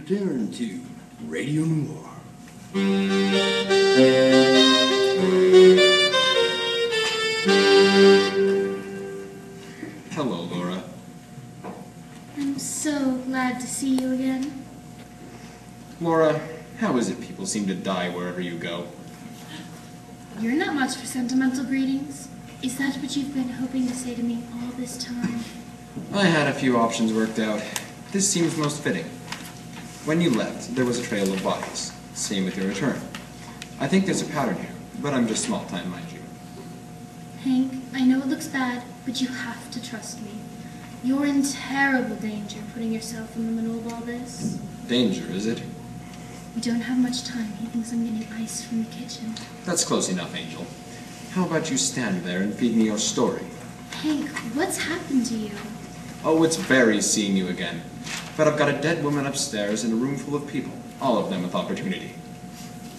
return to Radio Noir. Hello, Laura. I'm so glad to see you again. Laura, how is it people seem to die wherever you go? You're not much for sentimental greetings. Is that what you've been hoping to say to me all this time? I had a few options worked out. This seems most fitting. When you left, there was a trail of bodies. Same with your return. I think there's a pattern here, but I'm just small time, mind you. Hank, I know it looks bad, but you have to trust me. You're in terrible danger putting yourself in the middle of all this. Danger, is it? We don't have much time. He thinks I'm getting ice from the kitchen. That's close enough, Angel. How about you stand there and feed me your story? Hank, what's happened to you? Oh, it's very seeing you again. But I've got a dead woman upstairs in a room full of people, all of them with opportunity.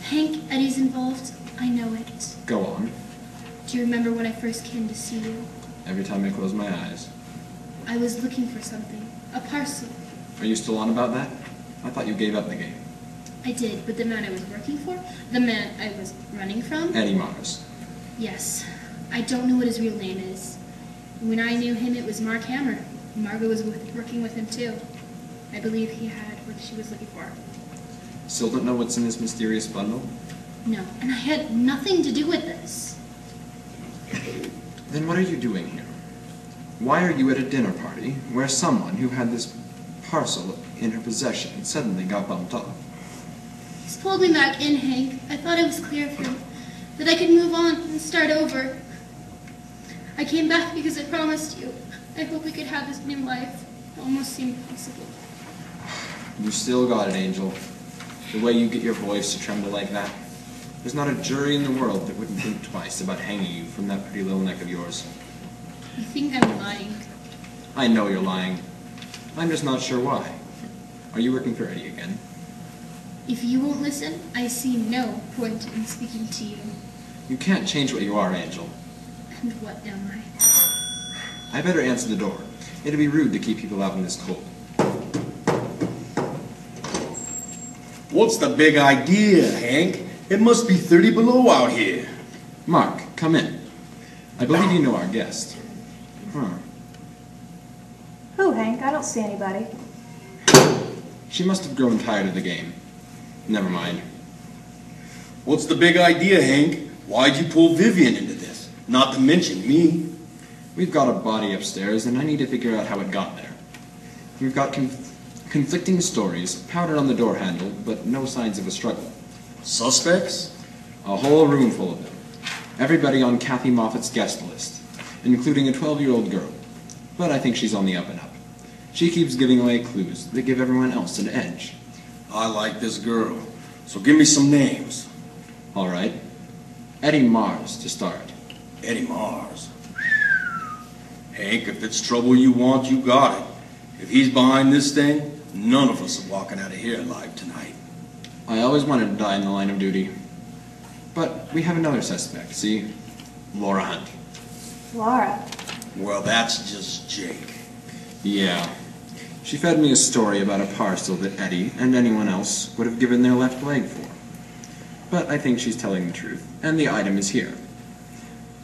Hank, Eddie's involved. I know it. Go on. Do you remember when I first came to see you? Every time I close my eyes. I was looking for something. A parcel. Are you still on about that? I thought you gave up the game. I did, but the man I was working for? The man I was running from? Eddie Mars. Yes. I don't know what his real name is. When I knew him, it was Mark Hammer. Margot was working with him, too. I believe he had what she was looking for. Still don't know what's in this mysterious bundle? No, and I had nothing to do with this. Then what are you doing here? Why are you at a dinner party where someone who had this parcel in her possession suddenly got bumped off? He's pulled me back in, Hank. I thought it was clear for him that I could move on and start over. I came back because I promised you. I hope we could have this new life. It almost seemed possible. You still got it, Angel. The way you get your voice to tremble like that. There's not a jury in the world that wouldn't think twice about hanging you from that pretty little neck of yours. You think I'm lying? I know you're lying. I'm just not sure why. Are you working for Eddie again? If you won't listen, I see no point in speaking to you. You can't change what you are, Angel. And what am I? I better answer the door. It'd be rude to keep people out in this cold. What's the big idea, Hank? It must be 30 below out here. Mark, come in. I believe you know our guest. Who, Hank? I don't see anybody. She must have grown tired of the game. Never mind. What's the big idea, Hank? Why'd you pull Vivian into this? Not to mention me. We've got a body upstairs, and I need to figure out how it got there. We've got conflicting stories powdered on the door handle, but no signs of a struggle. Suspects? A whole room full of them. Everybody on Kathy Moffat's guest list, including a 12-year-old girl. But I think she's on the up and up. She keeps giving away clues that give everyone else an edge. I like this girl, so give me some names. All right. Eddie Mars, to start. Eddie Mars. Hank, if it's trouble you want, you got it. If he's behind this thing, none of us are walking out of here alive tonight. I always wanted to die in the line of duty. But we have another suspect, see? Laura Hunt. Laura. Well, that's just Jake. Yeah. She fed me a story about a parcel that Eddie and anyone else would have given their left leg for. But I think she's telling the truth, and the item is here.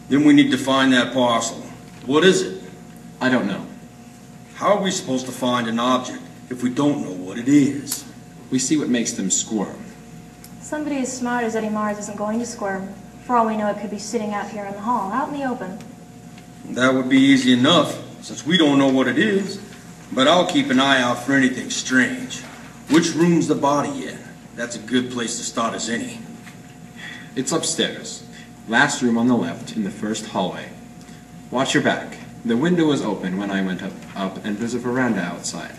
Then we need to find that parcel. What is it? I don't know. How are we supposed to find an object if we don't know what it is? We see what makes them squirm. Somebody as smart as Eddie Mars isn't going to squirm. For all we know, it could be sitting out here in the hall, out in the open. That would be easy enough, since we don't know what it is. But I'll keep an eye out for anything strange. Which room's the body in? That's a good place to start as any. It's upstairs. Last room on the left, in the first hallway. Watch your back. The window was open when I went up, and there's a veranda outside.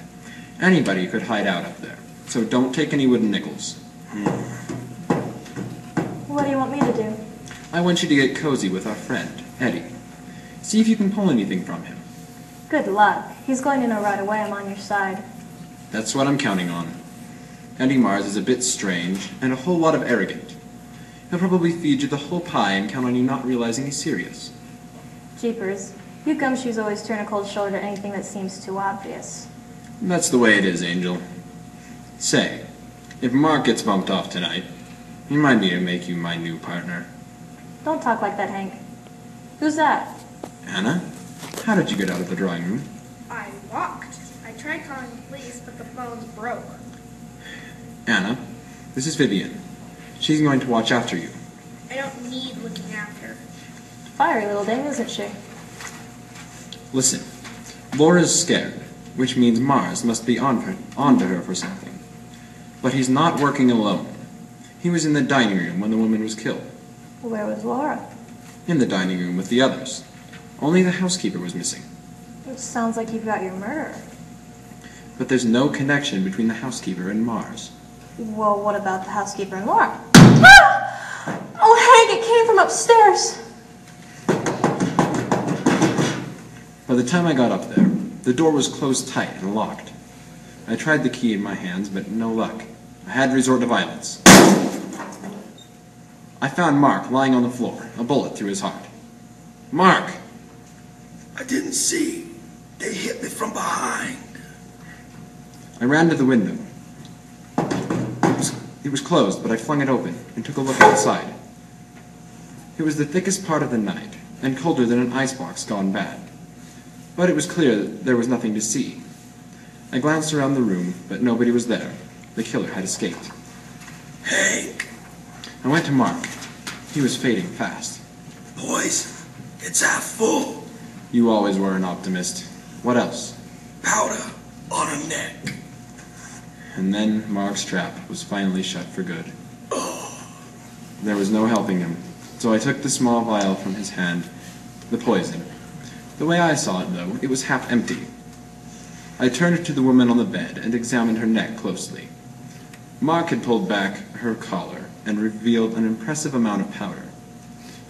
Anybody could hide out up there, so don't take any wooden nickels. What do you want me to do? I want you to get cozy with our friend, Eddie. See if you can pull anything from him. Good luck. He's going to know right away I'm on your side. That's what I'm counting on. Eddie Mars is a bit strange, and a whole lot of arrogant. He'll probably feed you the whole pie and count on you not realizing he's serious. Jeepers. You gumshoes always turn a cold shoulder to anything that seems too obvious. That's the way it is, Angel. Say, if Mark gets bumped off tonight, he might need to make you my new partner. Don't talk like that, Hank. Who's that? Anna, how did you get out of the drawing room? I walked. I tried calling the police, but the phones broke. Anna, this is Vivian. She's going to watch after you. I don't need looking after. Fiery little dame, isn't she? Listen, Laura's scared, which means Mars must be onto her for something. But he's not working alone. He was in the dining room when the woman was killed. Where was Laura? In the dining room with the others. Only the housekeeper was missing. It sounds like you've got your murderer. But there's no connection between the housekeeper and Mars. Well, what about the housekeeper and Laura? Ah! Oh, Hank, it came from upstairs. By the time I got up there, the door was closed tight and locked. I tried the key in my hands, but no luck. I had to resort to violence. I found Mark lying on the floor, a bullet through his heart. Mark! I didn't see. They hit me from behind. I ran to the window. It was closed, but I flung it open and took a look outside. It was the thickest part of the night, and colder than an icebox gone bad. But it was clear that there was nothing to see. I glanced around the room, but nobody was there. The killer had escaped. Hank, I went to Mark. He was fading fast. boys, it's half full. You always were an optimist. What else? Powder on her neck. And then Mark's trap was finally shut for good. There was no helping him, so I took the small vial from his hand, the poison. The way I saw it, though, it was half empty. I turned to the woman on the bed and examined her neck closely. Mark had pulled back her collar and revealed an impressive amount of powder.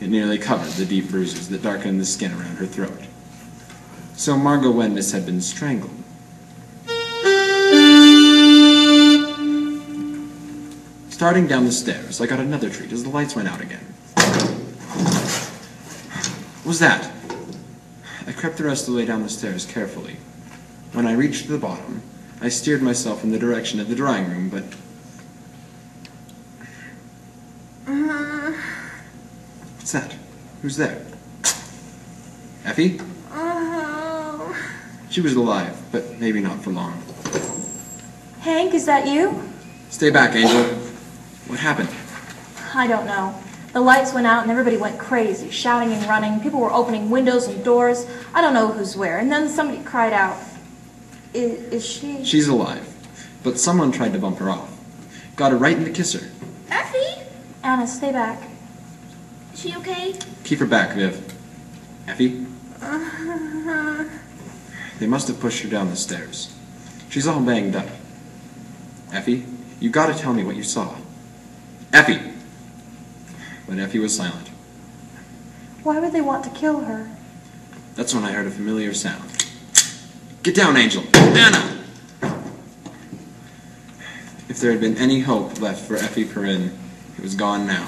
It nearly covered the deep bruises that darkened the skin around her throat. So Margot Wendis had been strangled. Starting down the stairs, I got another treat as the lights went out again. What was that? I crept the rest of the way down the stairs carefully. When I reached the bottom, I steered myself in the direction of the drawing room, but... What's that? Who's there? Effie? She was alive, but maybe not for long. Hank, is that you? Stay back, Angel. What happened? I don't know. The lights went out and everybody went crazy, shouting and running. People were opening windows and doors. I don't know who's where. And then somebody cried out. Is she... She's alive, but someone tried to bump her off. Got her right in to kiss her. Effie? Anna, stay back. Is she okay? Keep her back, Viv. Effie? They must have pushed her down the stairs. She's all banged up. Effie, you gotta tell me what you saw. Effie! But Effie was silent. Why would they want to kill her? That's when I heard a familiar sound. Get down, Angel! Anna! If there had been any hope left for Effie Perrin, it was gone now.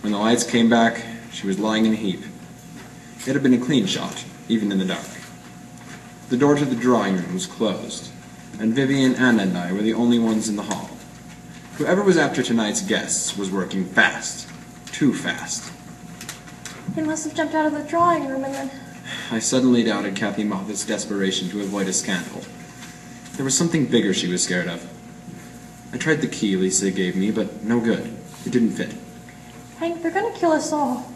When the lights came back, she was lying in a heap. It had been a clean shot, even in the dark. The door to the drawing room was closed, and Vivian, Anna, and I were the only ones in the hall. Whoever was after tonight's guests was working fast. Too fast. They must have jumped out of the drawing room and then... I suddenly doubted Kathy Moffat's desperation to avoid a scandal. There was something bigger she was scared of. I tried the key Lisa gave me, but no good. It didn't fit. Hank, they're gonna kill us all.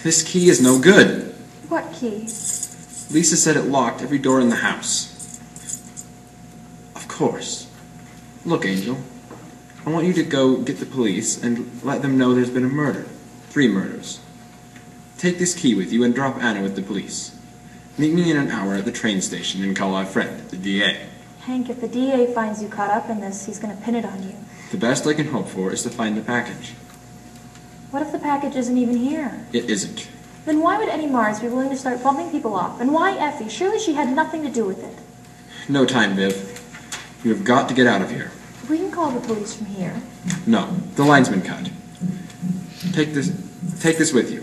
This key is no good. What key? Lisa said it locked every door in the house. Of course. Look, Angel. I want you to go get the police and let them know there's been a murder. 3 murders. Take this key with you and drop Anna with the police. Meet me in an hour at the train station and call our friend, the DA. Hank, if the DA finds you caught up in this, he's gonna pin it on you. The best I can hope for is to find the package. What if the package isn't even here? It isn't. Then why would Eddie Mars be willing to start bumping people off? And why Effie? Surely she had nothing to do with it. No time, Viv. You have got to get out of here. We can call the police from here. No, the line's been cut. Take this with you.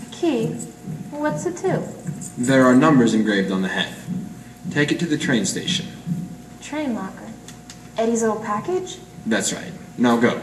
A key? What's it to? There are numbers engraved on the head. Take it to the train station. Train locker. Eddie's little package? That's right. Now go.